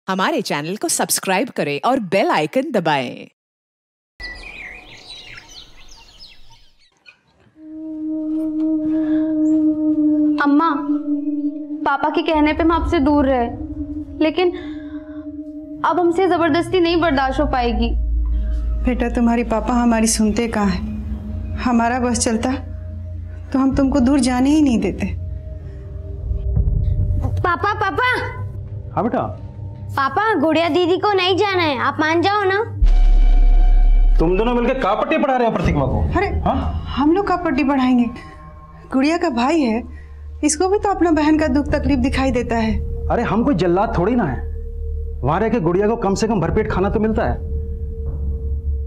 हमारे चैनल को सब्सक्राइब करें और बेल आइकन दबाएं। अम्मा, पापा के कहने पे हम आपसे दूर रहे, लेकिन अब हमसे जबरदस्ती नहीं बर्दाश्त हो पाएगी। बेटा, तुम्हारी पापा हमारी सुनते कहाँ हैं? हमारा बस चलता तो हम तुमको दूर जाने ही नहीं देते। पापा पापा। हाँ बेटा। पापा, गुड़िया दीदी को नहीं जाना है, आप मान जाओ ना। तुम दोनों मिलकर का पट्टी पढ़ा रहे हो प्रतिमा को? अरे हम लोग का पट्टी पढ़ाएंगे? गुड़िया का भाई है, इसको भी तो अपना बहन का दुख तकलीफ दिखाई देता है। अरे हम कोई जल्लाद थोड़ी ना है, वहां रह के गुड़िया को कम से कम भरपेट खाना तो मिलता है।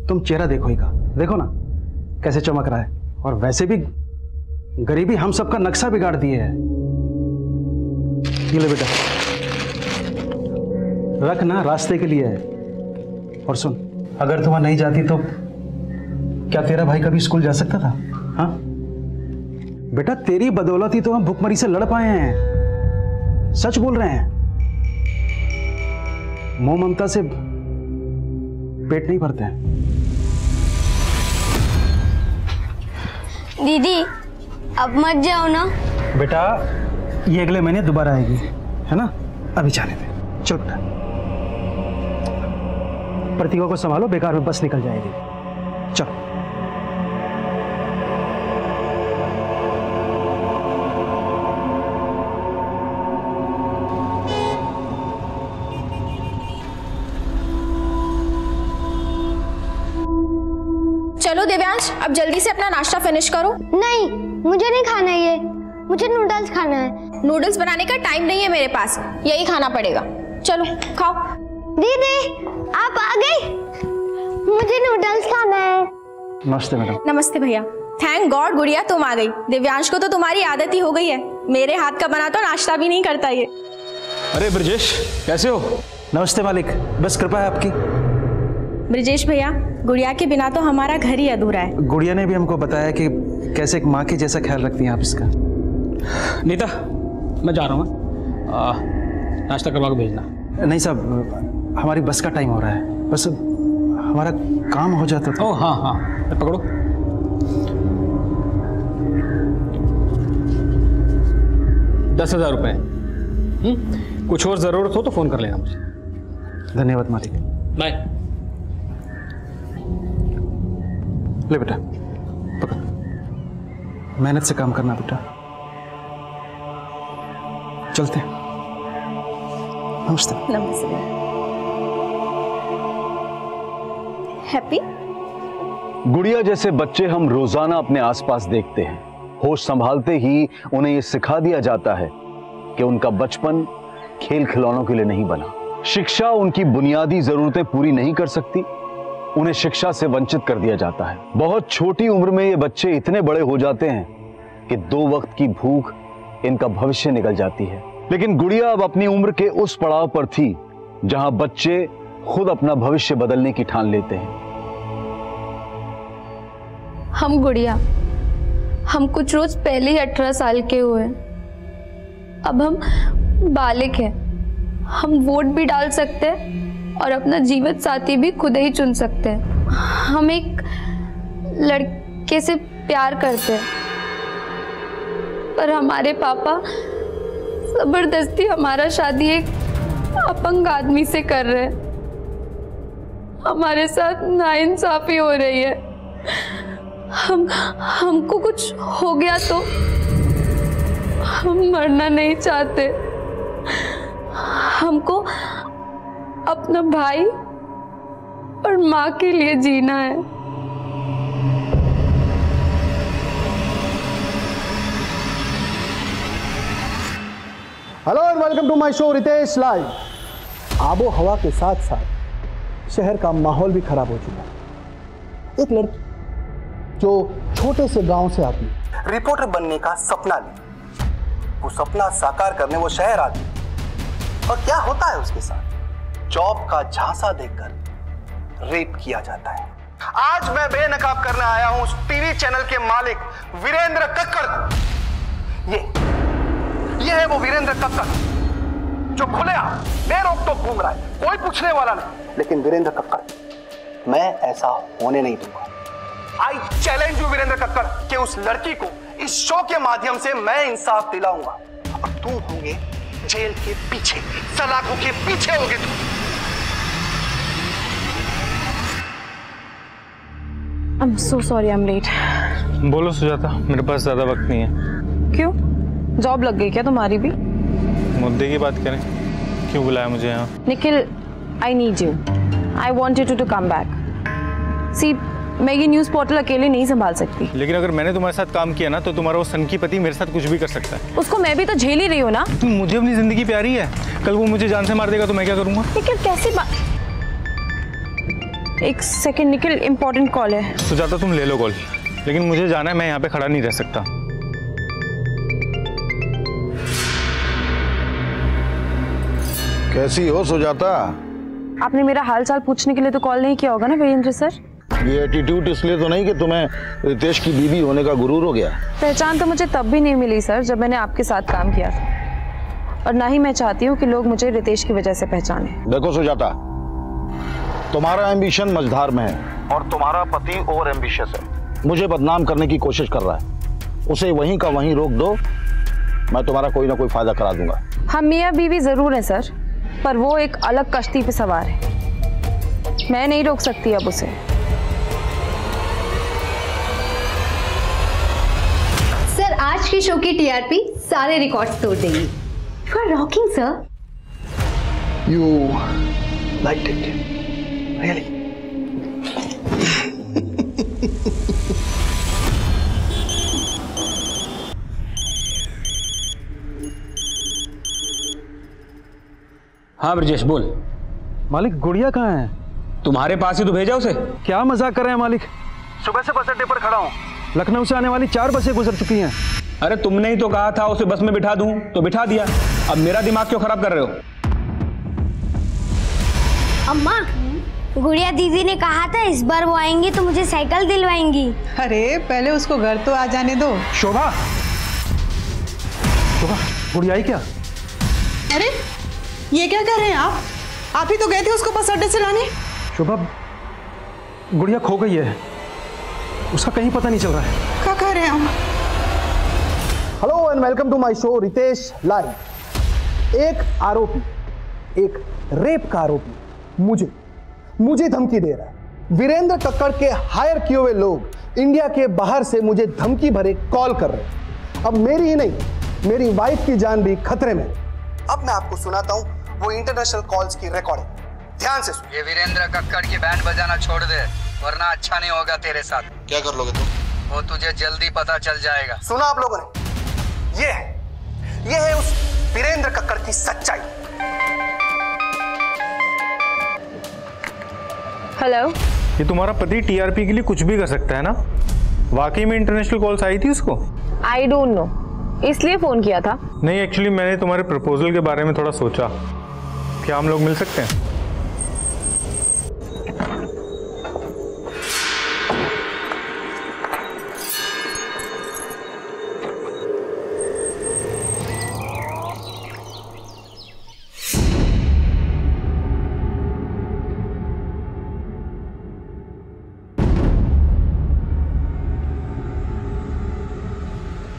तुम चेहरा देखो ही का, देखो ना कैसे चमक रहा है। और वैसे भी गरीबी हम सबका नक्शा बिगाड़ दिए है। ये ले बेटा, रख ना, रास्ते के लिए है। और सुन, अगर तुम नहीं जाती तो क्या तेरा भाई कभी स्कूल जा सकता था? हाँ बेटा, तेरी बदौलत ही तो हम भूखमरी से लड़ पाए हैं। सच बोल रहे हैं, मोह ममता से पेट नहीं भरते हैं। दीदी, अब मत जाओ ना। बेटा, ये अगले महीने दोबारा आएगी, है ना? अभी जाने दे, चल बेटा। प्रतिभा को संभालो, बेकार में बस निकल जाएगी। चल। चलो दिव्यांश, अब जल्दी से अपना नाश्ता फिनिश करो। नहीं, मुझे नहीं खाना है ये, मुझे नूडल्स खाना है। नूडल्स बनाने का टाइम नहीं है मेरे पास, यही खाना पड़ेगा। चलो खाओ। दीदी, आप आ गई? मुझे नूडल्स खाना है। नमस्ते मैडम। नमस्ते भैया। थैंक गॉड गुड़िया तुम आ गई। दिव्यांश को तो तुम्हारी आदत ही हो गई है, मेरे हाथ का बना तो नाश्ता भी नहीं करता ये। अरे ब्रजेश, कैसे हो? नमस्ते मालिक, बस कृपा है आपकी। ब्रजेश भैया, गुड़िया के बिना तो हमारा घर ही अधूरा है। गुड़िया ने भी हमको बताया कि कैसे एक माँ के जैसा ख्याल रखती हैं आप इसका। नीता, मैं जा रहा हूँ, नाश्ता करवा के भेजना। नहीं साहब, हमारी बस का टाइम हो रहा है, बस हमारा काम हो जाता तो। ओह हाँ, पकड़ो। ₹10,000। कुछ और जरूरत हो तो फोन कर लेना मुझे। धन्यवाद मालिक। बाय। ले बेटा, पकड़, मेहनत से काम करना बेटा। चलते हैं। नमस्ते। नमस्ते। हैप्पी। गुड़िया जैसे बच्चे हम रोजाना अपने आसपास देखते हैं। होश संभालते ही उन्हें यह सिखा दिया जाता है कि उनका बचपन खेल खिलौनों के लिए नहीं बना। शिक्षा उनकी बुनियादी जरूरतें पूरी नहीं कर सकती, उन्हें शिक्षा से वंचित कर दिया जाता है। बहुत छोटी उम्र में ये बच्चे इतने बड़े हो जाते हैं कि 2 वक्त की भूख इनका भविष्य निकल जाती है। लेकिन गुड़िया अब अपनी उम्र के उस पड़ाव पर थी जहां बच्चे खुद अपना भविष्य बदलने की ठान लेते हैं। हम गुड़िया, हम कुछ रोज पहले ही 18 साल के हुए। अब हम बालिग हैं, हम वोट भी डाल सकते हैं और अपना जीवन साथी भी खुद ही चुन सकते हैं। हम एक लड़के से प्यार करते हैं, पर हमारे पापा जबरदस्ती हमारा शादी एक अपंग आदमी से कर रहे हैं। हमारे साथ नाइंसाफी हो रही है। हमको कुछ हो गया तो हम मरना नहीं चाहते। हमको अपना भाई और माँ के लिए जीना है। Hello and welcome to my show Ritesh live. आबो हवा के साथ साथ शहर का माहौल भी खराब हो चुका है। एक लड़की जो छोटे से गांव से आती है, रिपोर्टर बनने का सपना ली, वो सपना साकार करने वो शहर आती, और क्या होता है उसके साथ? जॉब का झांसा देकर रेप किया जाता है। आज मैं बेनकाब करने आया हूं उस टीवी चैनल के मालिक वीरेंद्र कक्कड़ को। ये है वो वीरेंद्र कक्कड़ जो खुलेआम बेरोक तो घूम रहा है, कोई पूछने वाला नहीं। लेकिन वीरेंद्र कक्कड़, मैं ऐसा होने नहीं दूंगा। I challenge you Virendra Kakkar कि उस लड़की को इस शो के माध्यम से मैं इंसाफ दिलाऊंगा और तुम होंगे जेल के पीछे, सलाखों के पीछे होगे तुम। I'm so sorry, I'm late. बोलो सुजाता, मेरे पास ज्यादा वक्त नहीं है। क्यों? जॉब लग गई क्या तुम्हारी भी? मुद्दे की बात करें, क्यों बुलाया मुझे यहाँ? Nikhil, I need you. I want you to come back. See, मैं ये न्यूज़ पोर्टल अकेले नहीं संभाल सकती। लेकिन अगर मैंने तुम्हारे साथ काम किया ना, तो तुम्हारा वो सनकी पति मेरे साथ कुछ भी कर सकता है। उसको मैं भी तो झेल ही रही हूँ ना। तुम मुझे अपनी जिंदगी प्यारी है, कल वो मुझे जान से मार देगा तो मैं क्या करूँगा? निखिल कैसी बात? एक सेकंड निखिल, इम्पोर्टेंट कॉल है। सुजाता तुम ले लो कॉल, लेकिन मुझे जाना है, मैं यहाँ पे खड़ा नहीं रह सकता। कैसी हो सुजाता? आपने मेरा हाल चाल पूछने के लिए तो कॉल नहीं किया होगा ना वीरेंद्र सर? ये एटीट्यूड इसलिए तो नहीं कि तुम्हें रितेश की बीवी होने का गुरूर हो गया? पहचान तो मुझे तब भी नहीं मिली सर जब मैंने आपके साथ काम किया था, और ना ही मैं चाहती हूँ कि लोग मुझे रितेश की वजह से पहचाने। देखो सुजाता, तुम्हारा एम्बिशन मझधार में है और तुम्हारा पति ओवर एम्बिशियस है। मुझे बदनाम करने की कोशिश कर रहा है, उसे वहीं का वहीं रोक दो, मैं तुम्हारा कोई ना कोई फायदा करा दूंगा। हम मियाँ बीवी जरूर हैं सर, पर वो एक अलग कश्ती पे सवार है, मैं नहीं रोक सकती अब उसे। सर, आज की शो की टीआरपी सारे रिकॉर्ड्स तोड़ देगी। You are rocking sir. You liked it really? हाँ ब्रजेश बोल। मालिक, गुड़िया कहाँ है? तुम्हारे पास ही तो भेजा उसे। क्या मजाक कर रहे हैं मालिक? सुबह से बस अड्डे पर खड़ा हूँ, लखनऊ से आने वाली 4 बसें गुजर चुकी हैं। अरे तुमने ही तो कहा था उसे बस में बिठा दूं, तो बिठा दिया। अब मेरा दिमाग क्यों खराब कर रहे हो? अम्मा, गुड़िया दीदी ने कहा था इस बार वो आएंगी तो मुझे साइकिल दिलवाएंगी। अरे पहले उसको घर तो आ जाने दो। शोभा, शोभा, गुड़िया आई क्या? अरे ये क्या कर रहे हैं आप? आप ही तो गए थे उसको बस अड्डे से लाने। शोभा, गुड़िया खो गई है, उसका कहीं पता नहीं चल रहा है। क्या कह रहे हैं हम? Hello and welcome to my show Ritesh live. एक आरोपी, एक रेप का आरोपी मुझे धमकी दे रहा है। वीरेंद्र कक्कड़ के हायर किए हुए लोग इंडिया के बाहर से मुझे धमकी भरे कॉल कर रहे हैं। अब मेरी ही नहीं, मेरी वाइफ की जान भी खतरे में। अब मैं आपको सुनाता हूं वो इंटरनेशनल कॉल्स की रिकॉर्डिंग, ध्यान से सुन। ये वीरेंद्र कक्कड़ की बैंड बजाना छोड़ दे, वरना अच्छा नहीं होगा तेरे साथ। क्या कर लोगे तुम? वो तुझे जल्दी पता चल जाएगा। सुना आप लोगों ने? ये है उस वीरेंद्र कक्कड़ की सच्चाई। हेलो, ये तुम्हारा पति टीआरपी के लिए कुछ भी कर सकता है ना? वाकई में इंटरनेशनल कॉल्स आई थी उसको? आई डोंट नो, इसलिए फोन किया था। नहीं, एक्चुअली मैंने तुम्हारे प्रपोजल के बारे में थोड़ा सोचा, क्या हम लोग मिल सकते हैं?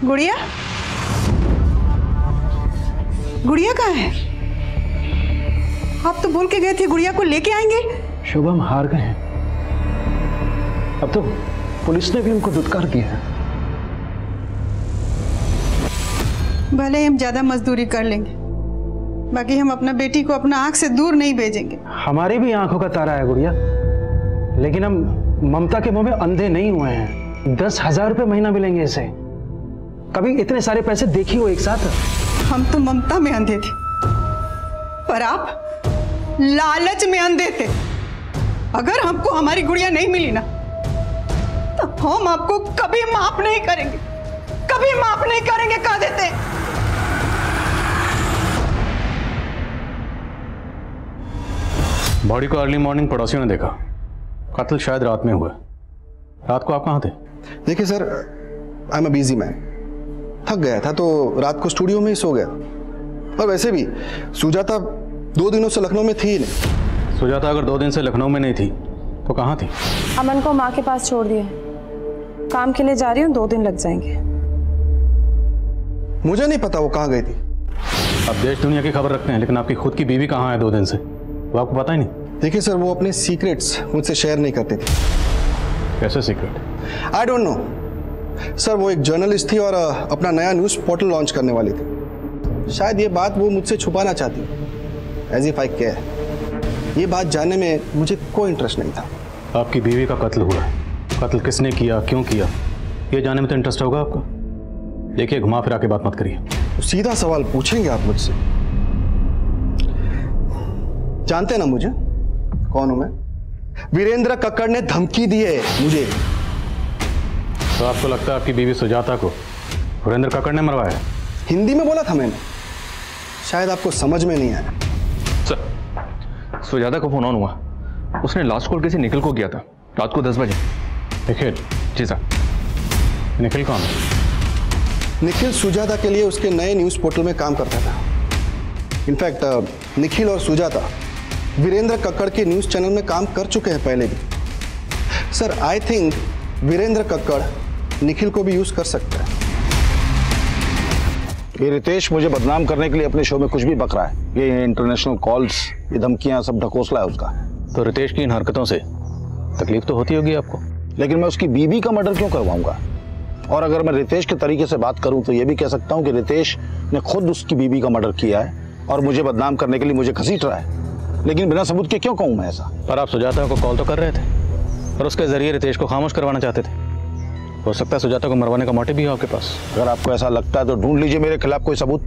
गुड़िया, गुड़िया कहाँ है? आप तो बोल के गए थे गुड़िया को लेके आएंगे। शोभा, हम हार गए हैं, अब तो पुलिस ने भी उनको दुत्कार किया है। भले हम ज्यादा मजदूरी कर लेंगे, बाकी हम अपना बेटी को अपना आंख से दूर नहीं भेजेंगे। हमारी भी आंखों का तारा है गुड़िया, लेकिन हम ममता के मुंह में अंधे नहीं हुए हैं। 10,000 रुपये महीना मिलेंगे इसे। कभी इतने सारे पैसे देखी हो एक साथ? हम तो ममता में अंधे थे, पर आप लालच में अंधे थे। अगर हमको हमारी गुड़िया नहीं मिली ना, तो हम आपको कभी माफ नहीं करेंगे, कभी माफ नहीं करेंगे, कह देते हैं। बॉडी को अर्ली मॉर्निंग पड़ोसियों ने देखा, कत्ल शायद रात में हुआ। रात को आप कहाँ थे? देखिए sir, I am a busy man, थक गया था तो रात को स्टूडियो में ही सो गया। और वैसे भी सुजाता 2 दिनों से लखनऊ में थी ही नहीं। सुजाता अगर 2 दिन से लखनऊ में नहीं थी तो कहाँ थी? अमन को माँ के पास छोड़ दिया, काम के लिए जा रही हूँ, 2 दिन लग जाएंगे। मुझे नहीं पता वो कहाँ गई थी। आप देश दुनिया की खबर रखते हैं, लेकिन आपकी खुद की बीवी कहाँ है 2 दिन से, वो आपको पता ही नहीं? देखिए सर, वो अपने सीक्रेट्स मुझसे शेयर नहीं करती थी। कैसे secret? I don't know sir, वो एक जर्नलिस्ट थी और अपना नया न्यूज़ पोर्टल लॉन्च करने वाली थी। शायद ये बात वो मुझसे छुपाना चाहती, एज इफ आई केयर। ये बात जानने में मुझे कोई इंटरेस्ट नहीं था। आपकी बीवी का कत्ल हुआ है, कत्ल किसने किया, क्यों किया, ये जानने में तो इंटरेस्ट होगा आपका। देखिए, घुमा फिरा के बात मत करिए। तो सीधा सवाल पूछेंगे आप मुझसे? जानते हैं ना मुझे, कौन हूं मैं? वीरेंद्र कक्कड़ ने धमकी दी है मुझे। तो आपको लगता है आपकी बीवी सुजाता को वीरेंद्र कक्कड़ ने मरवाया? हिंदी में बोला था मैंने, शायद आपको समझ में नहीं आया। सर, सुजाता को फोन ऑन हुआ, उसने लास्ट कॉल किसी निखिल को किया था रात को 10 बजे। निखिल? जी सर। निखिल कौन? निखिल सुजाता के लिए उसके नए न्यूज़ पोर्टल में काम करता था। इनफैक्ट निखिल और सुजाता वीरेंद्र कक्कड़ के न्यूज़ चैनल में काम कर चुके हैं पहले भी। Sir, I think Virendra Kakkar Nikhil को भी यूज कर सकता है। ये रितेश मुझे बदनाम करने के लिए अपने शो में कुछ भी बक रहा है। ये इंटरनेशनल कॉल्स, ये धमकियां सब ढकोसला है उसका। तो रितेश की इन हरकतों से तकलीफ तो होती होगी आपको, लेकिन मैं उसकी बीवी का मर्डर क्यों करवाऊंगा? और अगर मैं रितेश के तरीके से बात करूं तो ये भी कह सकता हूं कि रितेश ने खुद उसकी बीवी का मर्डर किया है और मुझे बदनाम करने के लिए मुझे घसीट रहा है। लेकिन बिना सबूत के क्यों कहूं मैं ऐसा? पर आप सुजाता को कॉल तो कर रहे थे और उसके जरिए रितेश को खामोश करवाना चाहते थे। हो सकता है सुजाता को मरवाने का मोटिव भी हो आपके पास। अगर आपको ऐसा लगता है तो ढूंढ लीजिए मेरे खिलाफ कोई सबूत।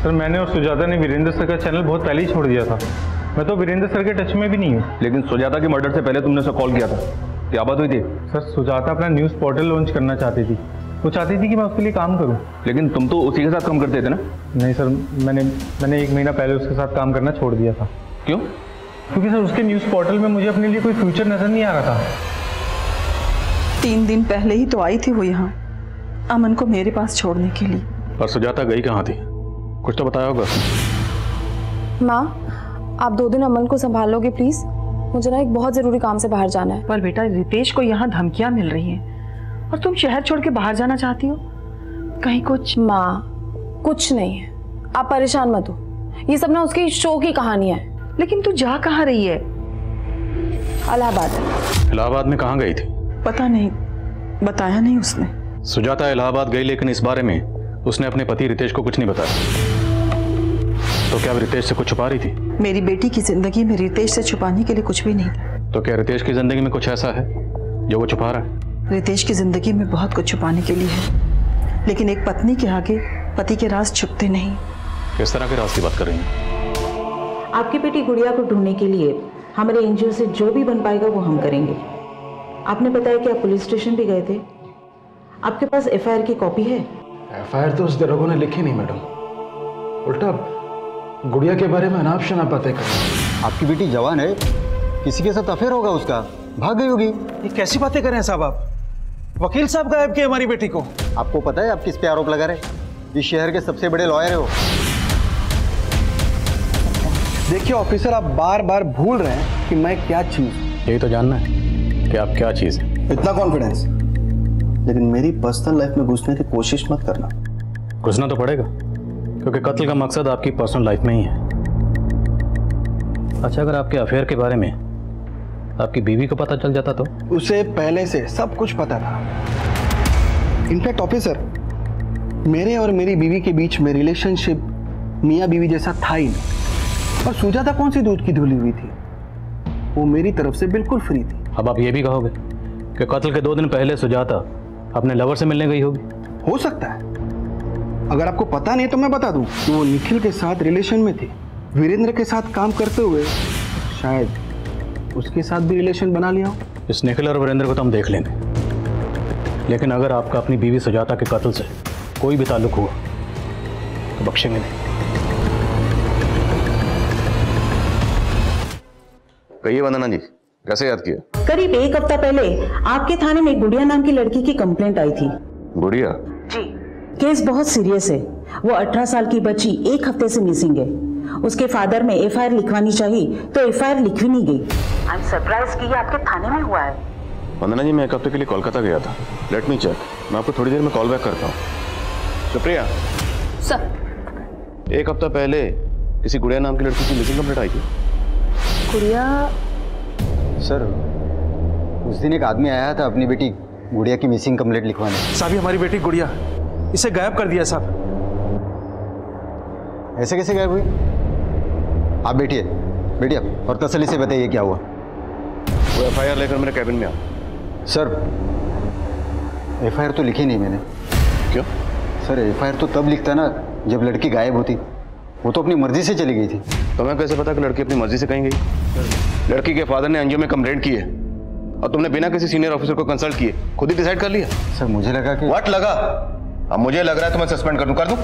सर, मैंने और सुजाता ने वीरेंद्र सर का चैनल बहुत पहले ही छोड़ दिया था। मैं तो वीरेंद्र सर के टच में भी नहीं हूँ। लेकिन सुजाता के मर्डर से पहले तुमने उसे कॉल किया था, क्या बात हुई थी? सर, सुजाता अपना न्यूज़ पोर्टल लॉन्च करना चाहती थी। वो चाहती थी कि मैं उसके लिए काम करूं। लेकिन तुम तो उसी के साथ काम करते थे ना? नहीं सर, मैंने 1 महीना पहले उसके साथ काम करना छोड़ दिया था। क्यों? क्योंकि सर उसके न्यूज़ पोर्टल में मुझे अपने लिए कोई फ्यूचर नजर नहीं आ रहा था। 3 दिन पहले ही तो आई थी वो यहाँ अमन को मेरे पास छोड़ने के लिए। पर सुजाता गई कहाँ थी? कुछ तो बताया होगा उसने। माँ, आप 2 दिन अमन को संभाल लोगे प्लीज? मुझे ना एक बहुत जरूरी काम से बाहर जाना है। पर बेटा, रितेश को यहाँ धमकियां मिल रही हैं और तुम शहर छोड़ के बाहर जाना चाहती हो? कहीं कुछ? माँ, कुछ नहीं है, आप परेशान मत हो। ये सब ना उसकी शो की कहानियां है। लेकिन तू जा कहाँ रही है? इलाहाबाद। इलाहाबाद में कहाँ गई थी? पता नहीं, बताया नहीं उसने। सुजाता इलाहाबाद गई, लेकिन इस बारे में उसने अपने पति रितेश को कुछ नहीं बताया। तो क्या रितेश से कुछ छुपा रही थी? मेरी बेटी की जिंदगी में रितेश से छुपाने के लिए कुछ भी नहीं था। तो क्या रितेश की जिंदगी में कुछ ऐसा है जो वो छुपा रहा है? रितेश की जिंदगी में बहुत कुछ छुपाने के लिए है, लेकिन एक पत्नी के आगे पति के राज छुपते नहीं। किस तरह के राज की बात कर रही हैं? आपकी बेटी गुड़िया को ढूंढने के लिए हमारे एनजीओ से जो भी बन पाएगा वो हम करेंगे। आपने बताया कि आप पुलिस स्टेशन भी गए थे, आपके पास एफआईआर की कॉपी है? एफआईआर तो उस दरोगा ने लिखी नहीं मैडम, उल्टा गुड़िया के बारे में अनाप शनाप बातें कर रही है। आपकी बेटी जवान है, किसी के साथ अफेयर होगा उसका, भाग गई होगी। ये कैसी बातें कर रहे हैं साहब आप? वकील साहब गायब किए हमारी बेटी को। आपको पता है आप किस पे आरोप लगा रहे? इस शहर के सबसे बड़े लॉयर हो। देखिए ऑफिसर, आप बार बार भूल रहे हैं कि मैं क्या चीज। यही तो जानना है कि आप क्या चीज है। इतना कॉन्फिडेंस, लेकिन मेरी पर्सनल लाइफ में घुसने की कोशिश मत करना। घुसना तो पड़ेगा, क्योंकि कत्ल का मकसद आपकी पर्सनल लाइफ में ही है। अच्छा, अगर आपके अफेयर के बारे में आपकी बीवी को पता चल जाता तो? उसे पहले से सब कुछ पता था। इनफैक्ट ऑफिसर, मेरे और मेरी बीवी के बीच में रिलेशनशिप मियाँ बीवी जैसा था ही नहीं। और सुजाता कौन सी दूध की धुली हुई थी? वो मेरी तरफ से बिल्कुल फ्री थी। अब आप ये भी कहोगे कि कत्ल के 2 दिन पहले सुजाता अपने लवर से मिलने गई होगी? हो सकता है। अगर आपको पता नहीं तो मैं बता दूं कि वो निखिल के साथ रिलेशन में थी। वीरेंद्र के साथ काम करते हुए शायद उसके साथ भी रिलेशन बना लिया हो। इस निखिल और वीरेंद्र को तो हम देख लेंगे, लेकिन अगर आपका अपनी बीवी सुजाता के कत्ल से कोई भी ताल्लुक हुआ तो बख्शेंगे नहीं। कहिए वंदना जी, कैसे याद किया? करीब 1 हफ्ता पहले आपके थाने में गुड़िया नाम की लड़की की कंप्लेंट आई थी। गुड़िया? जी। केस बहुत सीरियस है, वो 18 साल की बच्ची 1 हफ्ते से मिसिंग है। उसके फादर में एफआईआर लिखवानी चाहिए तो एफआईआर लिखवी नहीं गई। आई एम सरप्राइज कि ये आपके थाने में हुआ है। वंदना जी, मैं 1 हफ्ते के लिए कोलकाता गया था। लेट मी चेक, मैं आपको थोड़ी देर में कॉल बैक करता हूँ। सुप्रिया सर, 1 हफ्ता पहले किसी गुड़िया नाम की लड़की की मिसिंग कंप्लेंट आई थी। गुड़िया? सर, उस दिन एक आदमी आया था अपनी बेटी गुड़िया की मिसिंग कंप्लेंट लिखवाने। साहब, हमारी बेटी गुड़िया, इसे गायब कर दिया साहब। ऐसे कैसे गायब हुई? आप बैठिए और तसल्ली से बताइए क्या हुआ। वो एफआईआर लेकर मेरे कैबिन में आ। सर, एफआईआर तो लिखी नहीं मैंने। क्यों? सर, एफआईआर तो तब लिखता ना जब लड़की गायब होती। वो तो अपनी मर्जी से चली गई थी। तो मैं कैसे पता कि लड़की अपनी मर्जी से कहीं गई? लड़की के फादर ने एनजीओ में कंप्लेंट की है और तुमने बिना किसी सीनियर ऑफिसर को कंसल्ट किए खुद ही डिसाइड कर लिया? सर, मुझे लगा कि व्हाट लगा? अब मुझे लग रहा है तो मैं सस्पेंड कर दूं।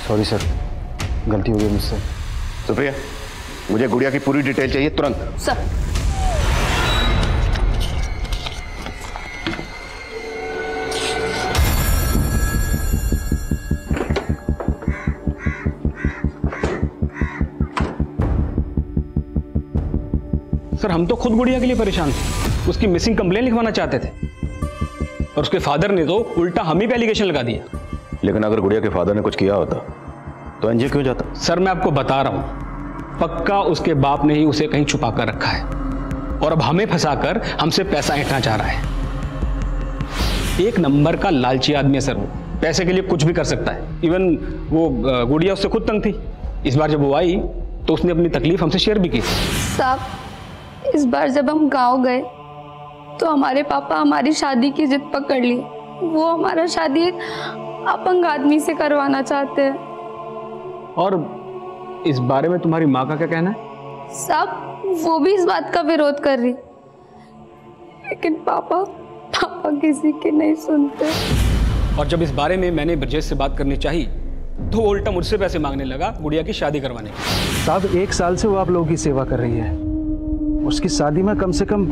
सॉरी सर, गलती हो गई मुझसे। सुप्रिया, मुझे गुड़िया की पूरी डिटेल चाहिए तुरंत। सर, सर, हम तो खुद गुड़िया के लिए परेशान थे। उसकी मिसिंग कंप्लेंट लिखवाना चाहते थे और उसके फादर ने तो उल्टा हम ही पे एलिगेशन लगा दिया। लेकिन अगर गुड़िया के फादर ने कुछ किया होता तो एनजीओ क्यों जाता? सर, मैं आपको बता रहा हूं, पक्का उसके बाप ने ही उसे कहीं छुपा कर रखा है और अब हमें फंसाकर हमसे पैसा ऐंठना चाह रहा है। एक नंबर का लालची आदमी है सर। वो पैसे के लिए कुछ भी कर सकता है। इवन वो गुड़िया उससे खुद तंग थी। इस बार जब वो आई तो उसने अपनी तकलीफ हमसे शेयर भी की। साहब, इस बार जब हम गांव गए तो हमारे पापा हमारी शादी की जिद पकड़ ली। वो हमारा शादी एक अपंग आदमी से करवाना चाहते हैं। और इस बारे में तुम्हारी माँ का क्या कहना है? साहब, वो भी इस बात का विरोध कर रही, लेकिन पापा किसी की नहीं सुनते। और जब इस बारे में मैंने ब्रजेश से बात करनी चाहिए तो वो उल्टा मुझसे पैसे मांगने लगा गुड़िया की शादी करवाने की। साहब, 1 साल से वो आप लोगों की सेवा कर रही है। उसकी शादी में कम से कम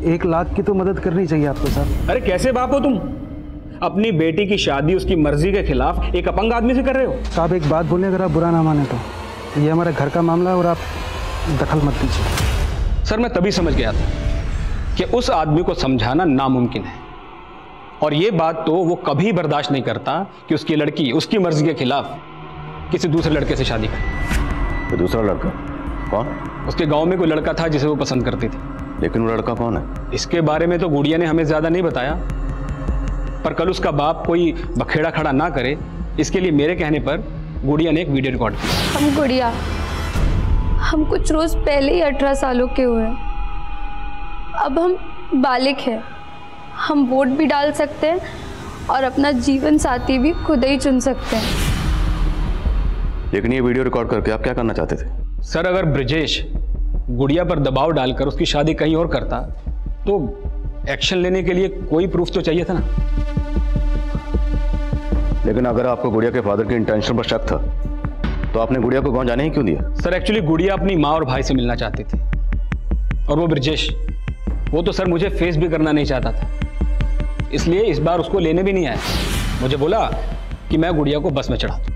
1 लाख की तो मदद करनी चाहिए आपको साहब। अरे कैसे बाप हो तुम? अपनी बेटी की शादी उसकी मर्जी के खिलाफ एक अपंग आदमी से कर रहे हो। साहब, एक बात बोले, अगर आप बुरा ना माने तो ये हमारे घर का मामला है और आप दखल मत दीजिए। सर, मैं तभी समझ गया था कि उस आदमी को समझाना नामुमकिन है और ये बात तो वो कभी बर्दाश्त नहीं करता कि उसकी लड़की उसकी मर्जी के खिलाफ किसी दूसरे लड़के से शादी करे। तो दूसरा लड़का कौन? उसके गांव में कोई लड़का था जिसे वो पसंद करती थी। लेकिन वो लड़का कौन है? इसके बारे में तो गुड़िया ने हमें ज्यादा नहीं बताया, पर कल उसका बाप कोई बखेड़ा खड़ा ना करे इसके लिए मेरे कहने पर गुड़िया ने एक वीडियो रिकॉर्ड किया। हम कुछ रोज पहले ही 18 सालों के हुए। अब हम बालिग हैं। हम वोट भी डाल सकते हैं और अपना जीवन साथी भी खुद ही चुन सकते हैं। लेकिन ये वीडियो रिकॉर्ड करके आप क्या करना चाहते थे? सर, अगर ब्रजेश गुड़िया पर दबाव डालकर उसकी शादी कहीं और करता तो एक्शन लेने के लिए कोई प्रूफ तो चाहिए था ना। लेकिन अगर आपको गुड़िया के फादर के इंटेंशन पर शक था तो आपने गुड़िया को गांव जाने ही क्यों दिया? सर, एक्चुअली गुड़िया अपनी माँ और भाई से मिलना चाहती थी और वो ब्रजेश, वो तो सर मुझे फेस भी करना नहीं चाहता था, इसलिए इस बार उसको लेने भी नहीं आया। मुझे बोला कि मैं गुड़िया को बस में चढ़ा दूं।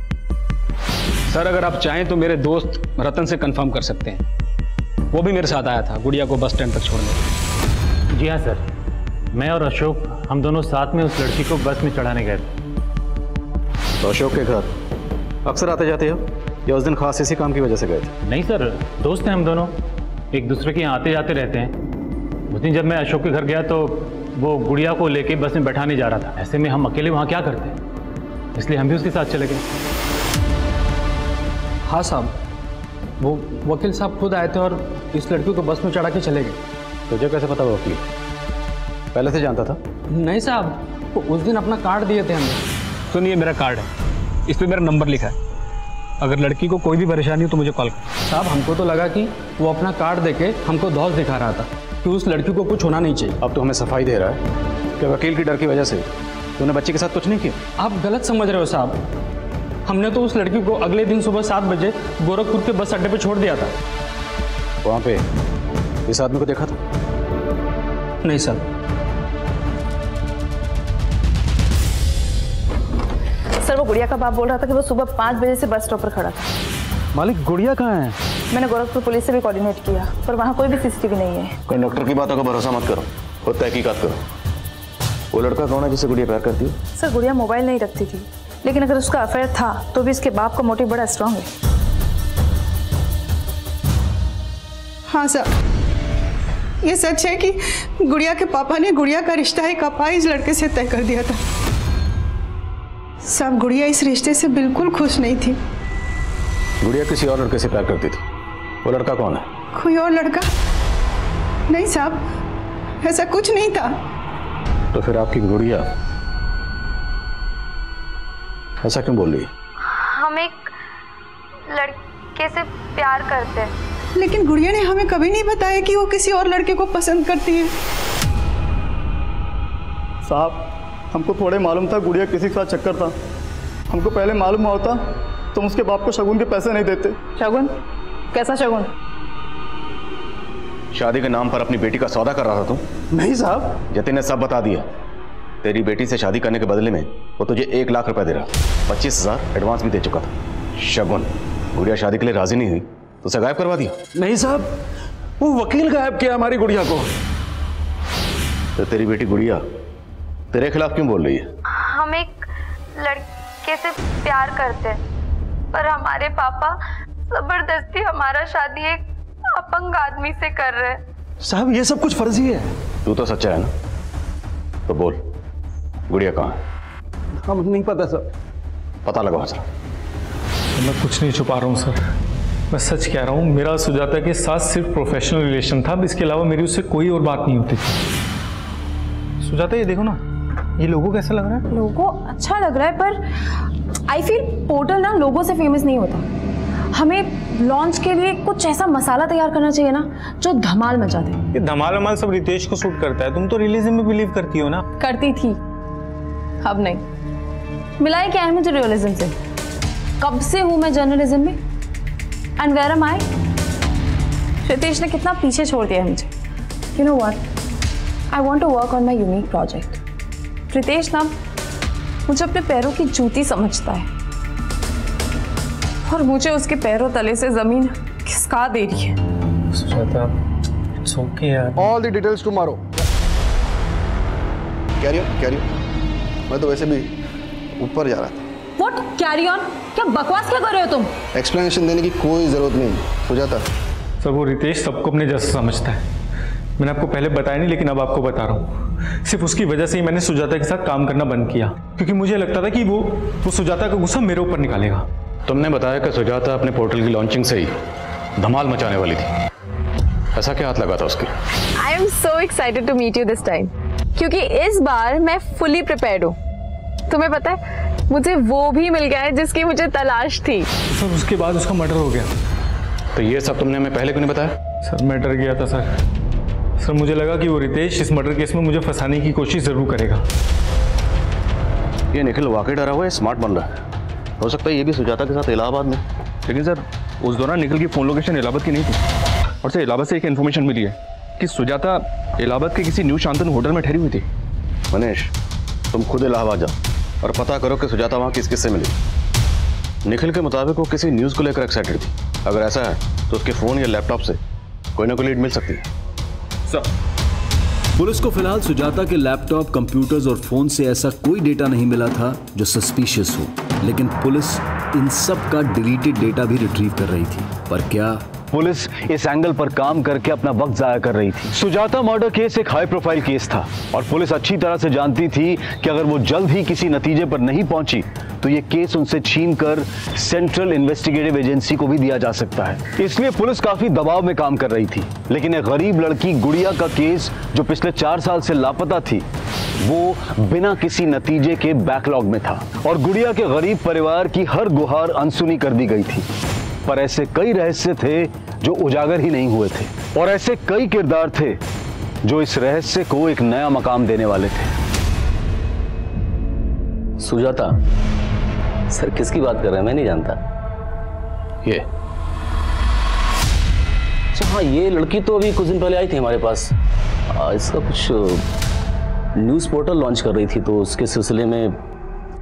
सर, अगर आप चाहें तो मेरे दोस्त रतन से कंफर्म कर सकते हैं, वो भी मेरे साथ आया था गुड़िया को बस स्टैंड तक छोड़ने। जी हाँ सर, मैं और अशोक हम दोनों साथ में उस लड़की को बस में चढ़ाने गए थे। तो अशोक के घर अक्सर आते जाते हो या उस दिन खास इसी काम की वजह से गए थे? नहीं सर, दोस्त हैं हम दोनों, एक दूसरे के यहाँ आते जाते रहते हैं। उस दिन जब मैं अशोक के घर गया तो वो गुड़िया को लेके बस में बैठाने जा रहा था। ऐसे में हम अकेले वहाँ क्या करते, इसलिए हम भी उसके साथ चले गए। हाँ साहब, वो वकील साहब खुद आए थे और इस लड़की को बस में चढ़ा के चले गए। तुझे कैसे पता? वकील पहले से जानता था? नहीं साहब, उस दिन अपना कार्ड दिए थे हमें। सुनिए, मेरा कार्ड है, इस पर मेरा नंबर लिखा है। अगर लड़की को कोई भी परेशानी हो तो मुझे कॉल कर। साहब, हमको तो लगा कि वो अपना कार्ड देके हमको धौस दिखा रहा था कि उस लड़की को कुछ होना नहीं चाहिए। अब तो हमें सफाई दे रहा है कि वकील की डर की वजह से तूने बच्चे के साथ कुछ नहीं किया। आप गलत समझ रहे हो साहब। हमने तो उस लड़की को अगले दिन सुबह 7 बजे गोरखपुर के बस अड्डे पे छोड़ दिया था। वहाँ पे इस आदमी को देखा था? नहीं सर। गुड़िया का बाप बोल रहा था कि वो सुबह 5 बजे से बस स्टॉप पर खड़ा था। मालिक गुड़िया कहाँ है? मैंने गोरखपुर पुलिस से भी कोऑर्डिनेट किया, पर वहाँ कोई भी सीसीटीवी नहीं है। कंडक्टर की बातों का भरोसा मत करो, खुद तहकीकात करो। वो लड़का कौन है जिससे गुड़िया प्यार करती है? सर, गुड़िया मोबाइल नहीं रखती थी, लेकिन अगर उसका अफेयर था तो भी इसके बाप का मोटिव बड़ा स्ट्रांग है। हाँ सर, ये सच है कि गुड़िया के पापा ने गुड़िया का रिश्ता एक अपाहिज लड़के से तय कर दिया था। सब गुड़िया इस रिश्ते से बिल्कुल खुश नहीं थी। गुड़िया किसी और लड़के से प्यार करती थी। वो लड़का कौन है? कोई और लड़का नहीं साहब, ऐसा कुछ नहीं था। तो फिर आपकी गुड़िया ऐसा क्यों बोल रही है? हम एक लड़के से प्यार करते हैं। लेकिन गुड़िया ने हमें कभी नहीं बताया कि वो किसी और लड़के को पसंद करती है। साहब, हमको थोड़े मालूम था गुड़िया किसी के साथ चक्कर था। हमको पहले मालूम होता तुम उसके बाप को शगुन के पैसे नहीं देते। शगुन? कैसा शगुन? शादी के नाम पर अपनी बेटी का सौदा कर रहा था तुम? नहीं साहब। जतिन ने सब बता दिया। तेरी बेटी से शादी करने के बदले में वो तुझे 1 लाख रुपए दे रहा, 25,000 एडवांस भी दे चुका था। शगुन, गुड़िया शादी के लिए राजी नहीं हुई तो उसे गायब करवा दिया? नहीं साहब, वो वकील गायब किया हमारी गुड़िया को। तो तेरी बेटी गुड़िया तेरे खिलाफ क्यों बोल रही है? हम एक लड़के से प्यार करते हैं, पर हमारे पापा जबरदस्ती हमारा शादी एक अपंग आदमी से कर रहे हैं। साहब, ये सब कुछ फर्जी है। तू तो सच्चा है ना? तो बोल, गुड़िया कहाँ है? हम नहीं पता सर। पता लगाओ सर। मैं कुछ नहीं छुपा रहा हूँ सर, मैं सच कह रहा हूँ। मेरा सुजाता के साथ सिर्फ प्रोफेशनल रिलेशन था, इसके अलावा मेरी उससे कोई और बात नहीं होती थी। सुजाता, ये देखो ना, ये लोगो कैसा लग रहा है? लोगो अच्छा लग रहा है, पर आई फील पोर्टल ना लोगो से फेमस नहीं होता। हमें लॉन्च के लिए कुछ ऐसा मसाला तैयार करना चाहिए ना जो धमाल मचा दे। ये धमाल वमाल सब रितेश को सूट करता है। तुम तो रियलिज्म में बिलीव करती हो ना? करती थी, अब नहीं। मिला है क्या है मुझे रियलिज्म से? कब से हूं मैं जर्नलिज्म में? And where am I? Ritesh ने कितना पीछे छोड़ दिया है मुझे। You know what, I want to work on my unique project. Ritesh ना मुझे अपने पैरों की जूती समझता है और मुझे उसके पैरों तले से जमीन खिसका दे रही है। सुजाता, इट्स ओके यार। All the details tomorrow. Carry on. मैं तो वैसे भी ऊपर जा रहा था। What carry on? क्या बकवास क्या कर रहे हो तुम? एक्सप्लेनेशन देने की कोई जरूरत नहीं सुजाता। सर, वो रितेश सबको अपने जैसा समझता है। मैंने आपको पहले बताया नहीं, लेकिन अब आपको बता रहा हूँ। सिर्फ उसकी वजह से ही मैंने सुजाता के साथ काम करना बंद किया, क्योंकि मुझे लगता था कि वो सुजाता का गुस्सा मेरे ऊपर निकालेगा। तुमने बताया कि सुजाता अपने पोर्टल की लॉन्चिंग से ही धमाल मचाने वाली थी। ऐसा क्या हाथ लगा था उसके? I am so excited to meet you this time, क्योंकि इस बार मैं फुली प्रिपेयर्ड हूँ। तुम्हें पता है, मुझे वो भी मिल गया है जिसकी मुझे तलाश थी। सर, उसके बाद उसका मर्डर हो गया। तो ये सब तुमने हमें पहले क्यों नहीं बताया? सर, मैं डर गया था सर। मुझे लगा कि वो रितेश इस मर्डर केस में मुझे फंसाने की कोशिश जरूर करेगा। ये निखिल वाकई डरा हुआ है, स्मार्ट बन रहा है। हो सकता है ये भी सुजाता के साथ इलाहाबाद में। लेकिन सर, उस दौरान निखिल की फोन लोकेशन इलाहाबाद की नहीं थी, और सर इलाहाबाद से एक इन्फॉर्मेशन मिली है कि सुजाता इलाहाबाद के किसी न्यू शांतनु होटल में ठहरी हुई थी। मनीष, तुम खुद इलाहाबाद जाओ और पता करो कि सुजाता वहाँ किस किस से मिली। निखिल के मुताबिक वो किसी न्यूज़ को लेकर एक्साइटेड थी। अगर ऐसा है तो उसके फ़ोन या लैपटॉप से कोई ना कोई लीड मिल सकती है। पुलिस को फिलहाल सुजाता के लैपटॉप, कंप्यूटर्स और फोन से ऐसा कोई डेटा नहीं मिला था जो सस्पिशियस हो, लेकिन पुलिस इन सब का डिलीटेड डेटा भी रिट्रीव कर रही थी। पर क्या पुलिस इस एंगल पर काम करके अपना वक्त जाया कर रही थी? सुजाता मर्डर केस एक हाई प्रोफाइल केस था और पुलिस अच्छी तरह से जानती थी कि अगर वो जल्द ही किसी नतीजे पर नहीं पहुंची तो ये केस उनसे छीनकर सेंट्रल इन्वेस्टिगेटिव एजेंसी को भी दिया जा सकता है। इसलिए पुलिस काफी दबाव में काम कर रही थी। लेकिन एक गरीब लड़की गुड़िया का केस जो पिछले 4 साल से लापता थी, वो बिना किसी नतीजे के बैकलॉग में था और गुड़िया के गरीब परिवार की हर गुहार अनसुनी कर दी गई थी। पर ऐसे कई रहस्य थे जो उजागर ही नहीं हुए थे और ऐसे कई किरदार थे जो इस रहस्य को एक नया मकाम देने वाले थे। सुजाता, सर किसकी बात कर रहे हैं? मैं नहीं जानता। ये अच्छा, हाँ, ये लड़की तो अभी कुछ दिन पहले आई थी हमारे पास। इसका कुछ न्यूज़ पोर्टल लॉन्च कर रही थी, तो उसके सिलसिले में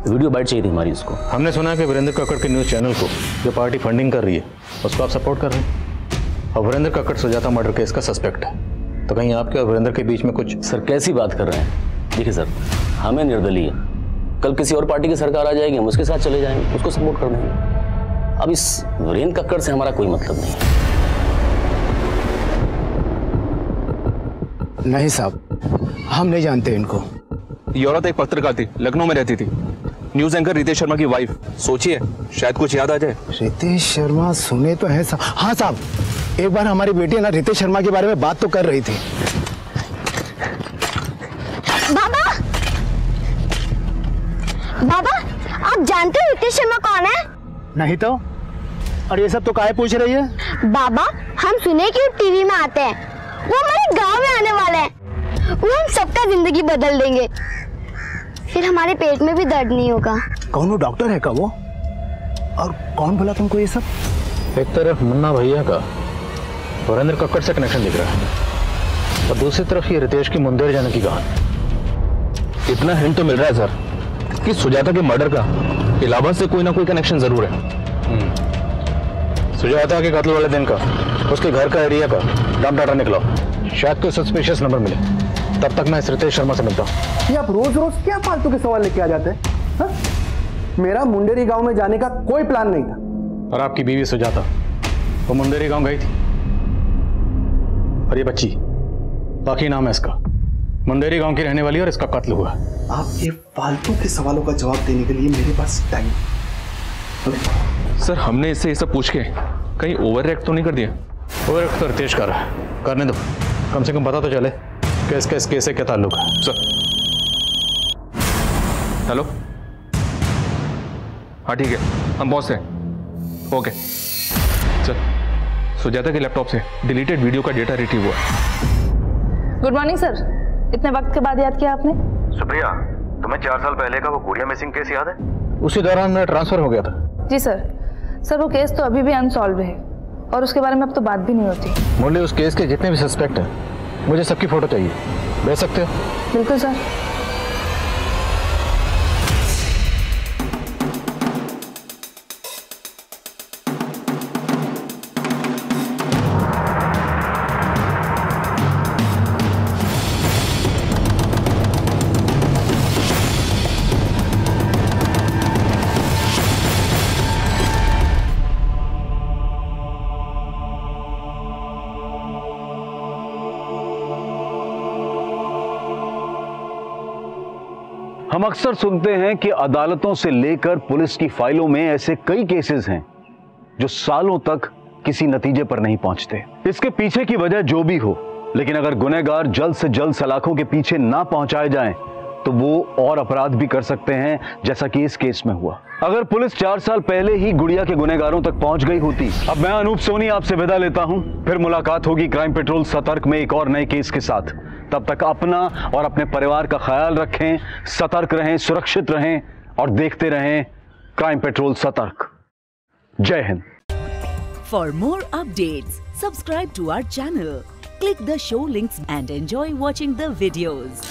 वीडियो बाइट चाहिए थी हमारी उसको। हमने सुना है कि वीरेंद्र कक्कड़ के न्यूज़ चैनल को जो पार्टी फंडिंग कर रही है उसको आप सपोर्ट कर रहे हैं, और वीरेंद्र कक्कड़ सुजाता मर्डर केस का सस्पेक्ट है, तो कहीं आपके और वीरेंद्र के बीच में कुछ? सर कैसी बात कर रहे हैं? देखिए सर, हमें निर्दलीय, कल किसी और पार्टी की सरकार आ जाएगी, हम उसके साथ चले जाएंगे, उसको सपोर्ट कर देंगे। अब इस वीरेंद्र कक्कड़ से हमारा कोई मतलब नहीं है। नहीं साहब, हम नहीं जानते इनको। ये औरत एक पत्रकार थी, लखनऊ में रहती थी, न्यूज एंकर रितेश शर्मा की वाइफ। सोचिए शायद कुछ याद आ जाए। रितेश शर्मा सुने तो है साहब। हाँ साहब, एक बार हमारी बेटी ना रितेश शर्मा के बारे में बात तो कर रही थी। बाबा, बाबा आप जानते हो रितेश शर्मा कौन है? नहीं तो, और ये सब तो काहे पूछ रही है? बाबा हम सुने कि वो टीवी में आते हैं, वो हमारे गांव में आने वाले हैं, वो हम सबका जिंदगी बदल देंगे, फिर हमारे पेट में भी दर्द नहीं होगा। कौन वो डॉक्टर है का वो? और कौन बोला तुमको ये सब? एक तरफ मुन्ना भैया का वीरेंद्र कक्कड़ से कनेक्शन दिख रहा है, और दूसरी तरफ ये रितेश की मुंदेर जाने की कहानी। इतना हिंट तो मिल रहा है सर कि सुजाता के मर्डर का इलाहाबाद से कोई ना कोई कनेक्शन जरूर है। सुजाता के कत्ल वाले दिन का उसके घर का एरिया का डम डाटा निकला, शायद कोई सस्पिशियस नंबर मिले। तब तक मैं इस रितेश शर्मा से मिलता हूँ। ये आप रोज रोज क्या फालतू के सवाल लेके आ जाते हैं? हाँ? मेरा मुंडेरी गांव में जाने का कोई प्लान नहीं था। और आपकी बीवी सुजाता वो मुंडेरी गांव गई थी, और ये बच्ची, बाकी नाम है इसका, मुंडेरी गांव की रहने वाली, और इसका कत्ल हुआ। आप ये फालतू के सवालों का जवाब देने के लिए मेरे पास टाइम। सर हमने इससे ये सब पूछ के कहीं ओवर रिएक्ट तो नहीं कर दिया? ओवर रिएक्ट तो रितेश कर रहा है, करने दो, कम से कम पता तो चले कि इसका इस केस से क्या ताल्लुक है। सर हेलो, हाँ ठीक है, हम पहुंचते हैं। ओके सर, सुजाता के लैपटॉप से डिलीटेड वीडियो का डेटा रिट्रीव हुआ। गुड मॉर्निंग सर, इतने वक्त के बाद याद किया आपने? सुप्रिया, तुम्हें 4 साल पहले का वो गुड़िया मिसिंग केस याद है? उसी दौरान मेरा ट्रांसफर हो गया था। जी सर। सर वो केस तो अभी भी अनसॉल्व है, और उसके बारे में अब तो बात भी नहीं होती। मुरली, उस केस के जितने भी सस्पेक्ट हैं मुझे सबकी फोटो चाहिए, भेज सकते हो? बिल्कुल सर। हम अक्सर सुनते हैं कि अदालतों से लेकर पुलिस की फाइलों में ऐसे कई केसेस हैं जो सालों तक किसी नतीजे पर नहीं पहुंचते। इसके पीछे की वजह जो भी हो, लेकिन अगर गुनहगार जल्द से जल्द सलाखों के पीछे ना पहुंचाए जाएं, तो वो और अपराध भी कर सकते हैं, जैसा कि इस केस में हुआ। अगर पुलिस 4 साल पहले ही गुड़िया के गुनहगारों तक पहुंच गई होती। अब मैं अनूप सोनी आपसे विदा लेता हूं, फिर मुलाकात होगी क्राइम पेट्रोल सतर्क में एक और नए केस के साथ। तब तक अपना और अपने परिवार का ख्याल रखें, सतर्क रहें, सुरक्षित रहें और देखते रहें क्राइम पेट्रोल सतर्क। जय Hind. For more updates, subscribe to our channel, click the show links and enjoy watching the videos.